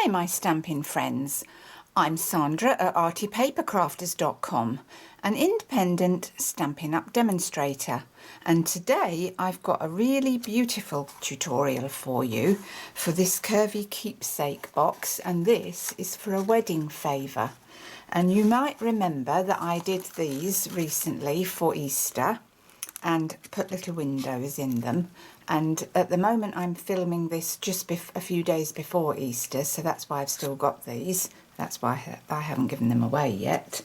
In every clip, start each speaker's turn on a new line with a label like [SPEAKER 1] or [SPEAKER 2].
[SPEAKER 1] Hi my Stampin' friends, I'm Sandra at artypapercrafters.com, an independent Stampin' Up demonstrator, and today I've got a really beautiful tutorial for you for this curvy keepsake box, and this is for a wedding favour. And you might remember that I did these recently for Easter and put little windows in them, and at the moment I'm filming this just a few days before Easter, so that's why I've still got these. That's why I haven't given them away yet.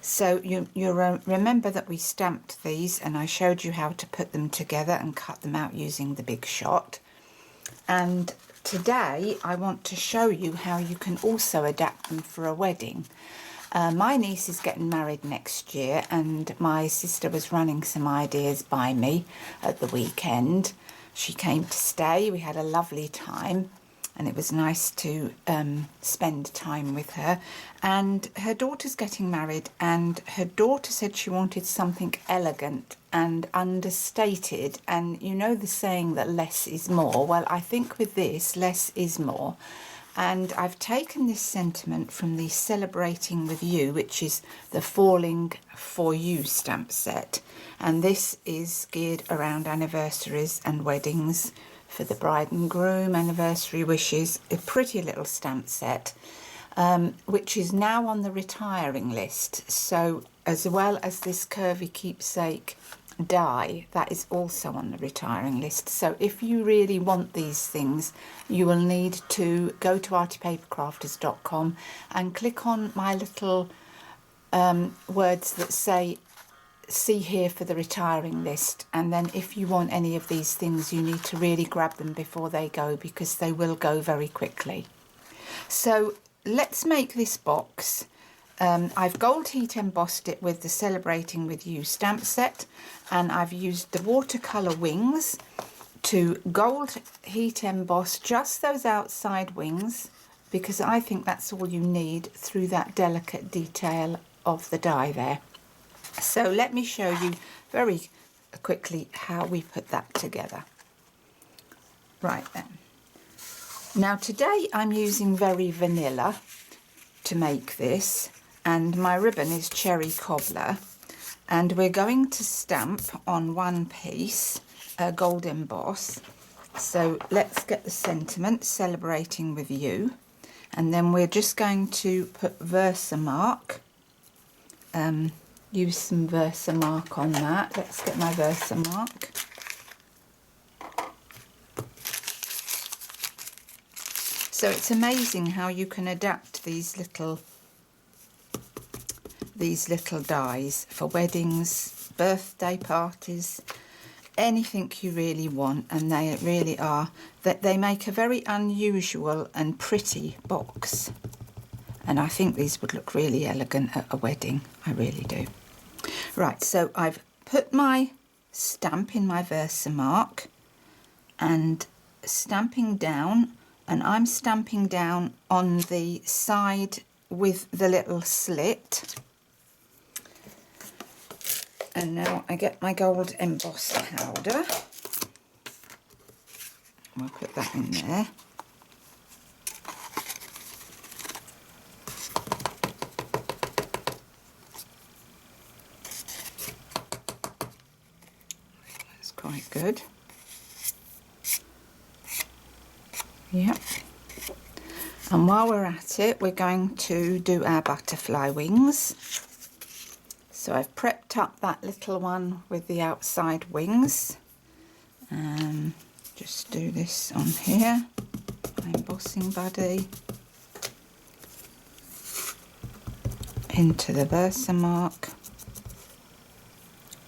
[SPEAKER 1] So you remember that we stamped these and I showed you how to put them together and cut them out using the big shot. And today I want to show you how you can also adapt them for a wedding. My niece is getting married next year, and my sister was running some ideas by me at the weekend. She came to stay, we had a lovely time, and it was nice to spend time with her. And her daughter's getting married, and her daughter said she wanted something elegant and understated, and you know the saying that less is more. Well, I think with this, less is more. And I've taken this sentiment from the Celebrating With You, which is the Falling For You stamp set. And this is geared around anniversaries and weddings for the bride and groom, anniversary wishes, a pretty little stamp set, which is now on the retiring list. So as well as this curvy keepsake die, that is also on the retiring list. So if you really want these things, you will need to go to artypapercrafters.com and click on my little words that say see here for the retiring list, and then if you want any of these things you need to really grab them before they go, because they will go very quickly. So let's make this box. I've gold heat embossed it with the Celebrating With You stamp set, and I've used the watercolour wings to gold heat emboss just those outside wings, because I think that's all you need through that delicate detail of the die there. So let me show you very quickly how we put that together. Right then. Now today I'm using Very Vanilla to make this, and my ribbon is Cherry Cobbler, and we're going to stamp on one piece a gold emboss. So let's get the sentiment, Celebrating With You, and then we're just going to put Versamark, use some Versamark on that. Let's get my Versamark. So it's amazing how you can adapt these little dies for weddings, birthday parties, anything you really want, and they really are, that they make a very unusual and pretty box. And I think these would look really elegant at a wedding, I really do. Right, so I've put my stamp in my Versamark and stamping down, and I'm stamping down on the side with the little slit. And now I get my gold embossed powder. I'll put that in there. That's quite good. Yep. And while we're at it, we're going to do our butterfly wings. So I've prepped up that little one with the outside wings. Just do this on here, my embossing buddy, into the Versamark,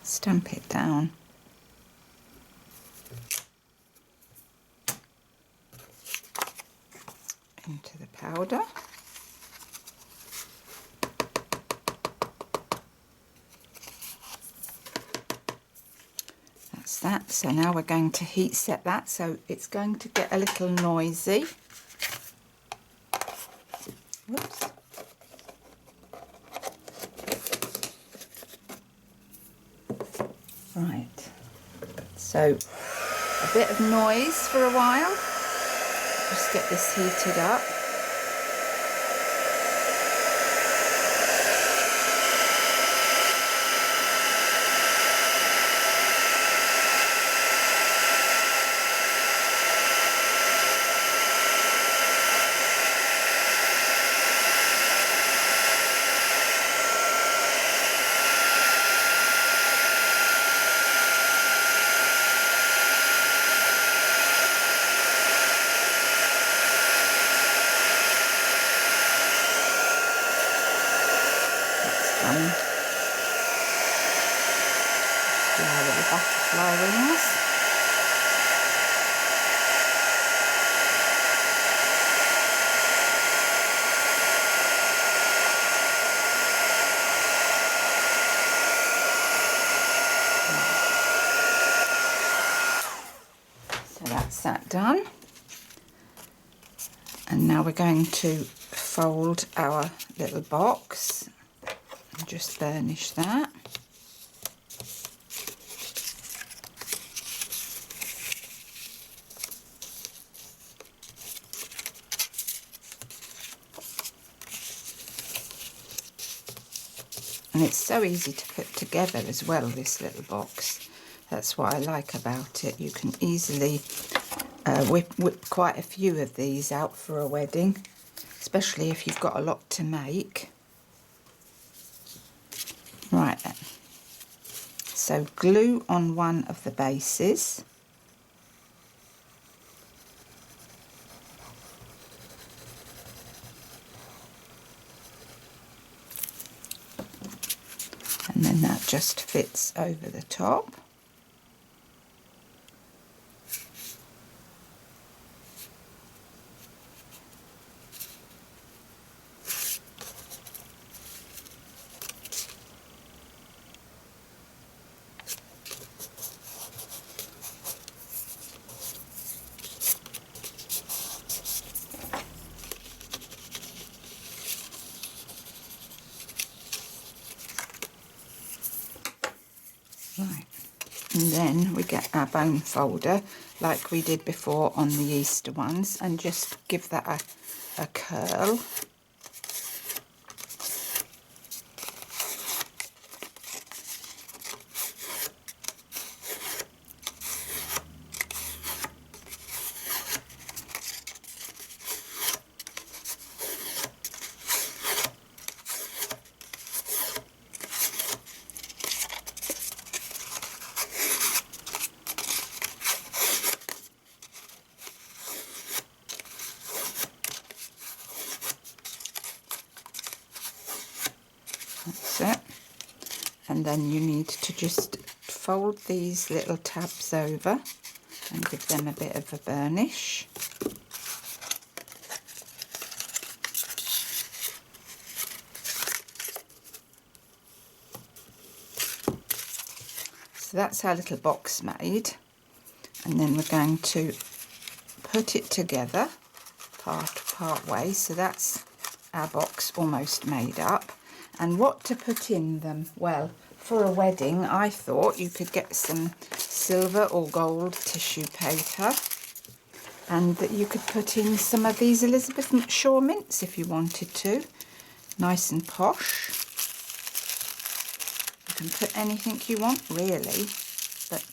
[SPEAKER 1] stamp it down, into the powder. That's that. So now we're going to heat set that, so it's going to get a little noisy. Whoops. Right. So a bit of noise for a while. Just get this heated up. that done. And now we're going to fold our little box and just burnish that. And it's so easy to put together as well, this little box. That's what I like about it. You can easily whip quite a few of these out for a wedding, especially if you've got a lot to make. Right then. So glue on one of the bases. And then that just fits over the top. Right, and then we get our bone folder like we did before on the Easter ones and just give that a curl. That's it. And then you need to just fold these little tabs over and give them a bit of a burnish. So that's our little box made, and then we're going to put it together part way. So that's our box almost made up. And what to put in them? Well, for a wedding, I thought you could get some silver or gold tissue paper, and that you could put in some of these Elizabeth Shaw mints if you wanted to. Nice and posh. You can put anything you want, really, but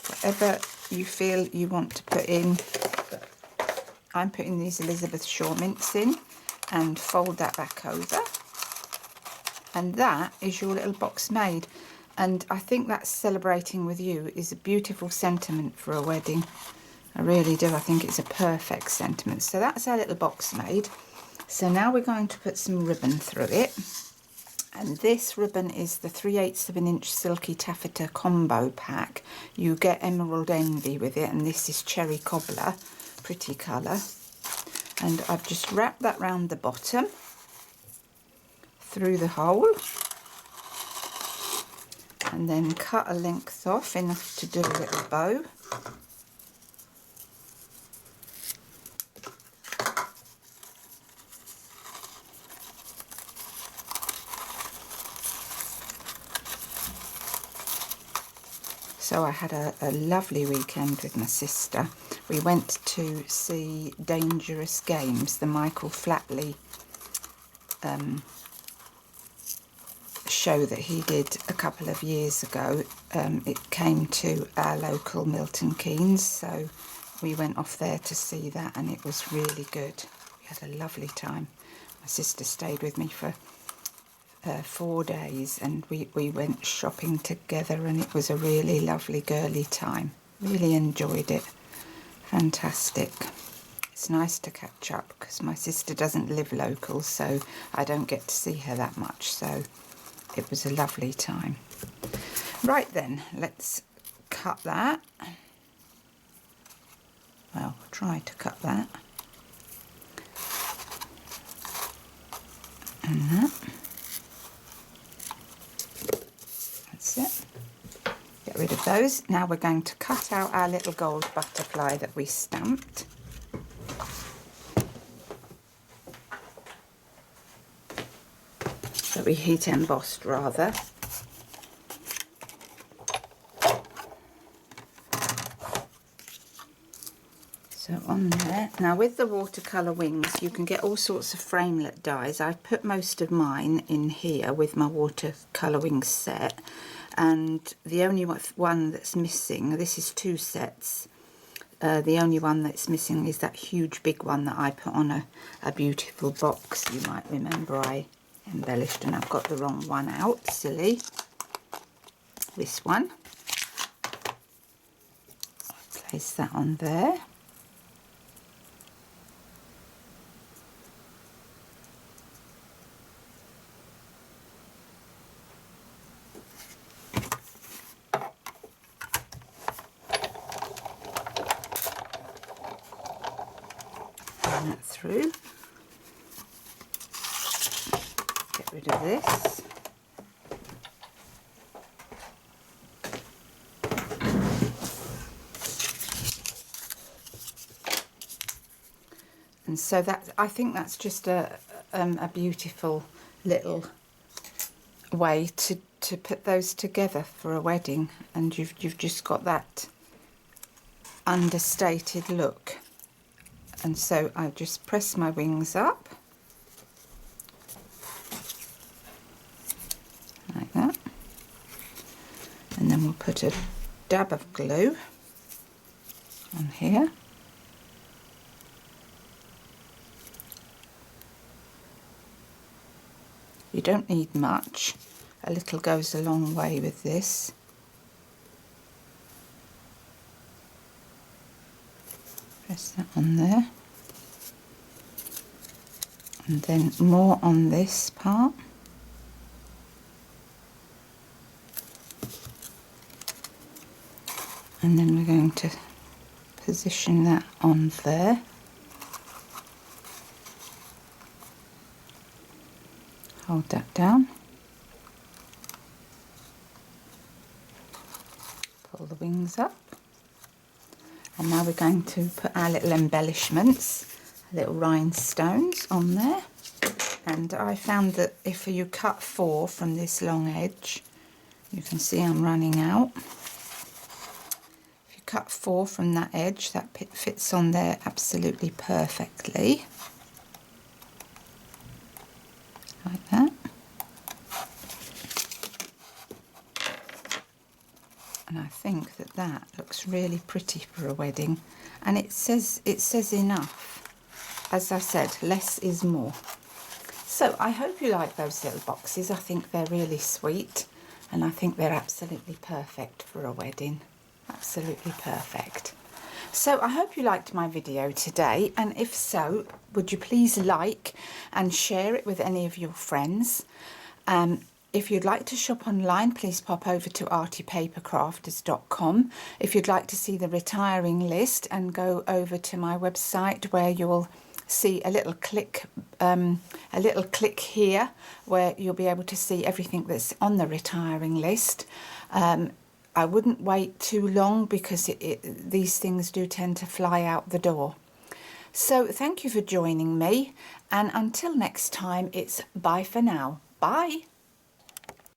[SPEAKER 1] whatever you feel you want to put in. I'm putting these Elizabeth Shaw mints in, and fold that back over, and that is your little box made. And I think that celebrating with you is a beautiful sentiment for a wedding. I really do. I think it's a perfect sentiment. So that's our little box made. So now we're going to put some ribbon through it, and this ribbon is the 3/8 of an inch silky taffeta combo pack. You get Emerald Envy with it, and this is Cherry Cobbler. Pretty colour. And I've just wrapped that round the bottom through the hole, and then cut a length off enough to do a little bow. So I had a lovely weekend with my sister. We went to see Dangerous Games, the Michael Flatley show that he did a couple of years ago. It came to our local Milton Keynes, so we went off there to see that, and it was really good. We had a lovely time. My sister stayed with me for 4 days, and we went shopping together, and it was a really lovely girly time. Really enjoyed it. Fantastic. It's nice to catch up because my sister doesn't live local, so I don't get to see her that much, so it was a lovely time. Right then, let's cut that. Well, try to cut that. And that. That's it. of those. Now we're going to cut out our little gold butterfly that we stamped. That we heat embossed rather. So on there. Now with the watercolour wings you can get all sorts of framelit dies. I've put most of mine in here with my watercolour wings set, and the only one that's missing, this is 2 sets, the only one that's missing is that huge big one that I put on a beautiful box. You might remember I embellished and I've got the wrong one out, silly. This one. I'll place that on there. Run that through. Get rid of this. And so that, I think that's just a beautiful little way to put those together for a wedding, and you've just got that understated look. And so I just press my wings up like that, and then we'll put a dab of glue on here. You don't need much, a little goes a long way with this. Press that on there, and then more on this part. And then we're going to position that on there. Hold that down. Pull the wings up. And now we're going to put our little embellishments, little rhinestones on there. And I found that if you cut 4 from this long edge, you can see I'm running out. If you cut 4 from that edge, that fits on there absolutely perfectly. Like that. And I think that that looks really pretty for a wedding, and it says enough. As I said, less is more. So I hope you like those little boxes. I think they're really sweet, and I think they're absolutely perfect for a wedding. Absolutely perfect. So I hope you liked my video today, and if so, would you please like and share it with any of your friends. If you'd like to shop online, please pop over to artypapercrafters.com. If you'd like to see the retiring list, and go over to my website where you'll see a little click here where you'll be able to see everything that's on the retiring list. I wouldn't wait too long because these things do tend to fly out the door. So thank you for joining me, and until next time, it's bye for now. Bye.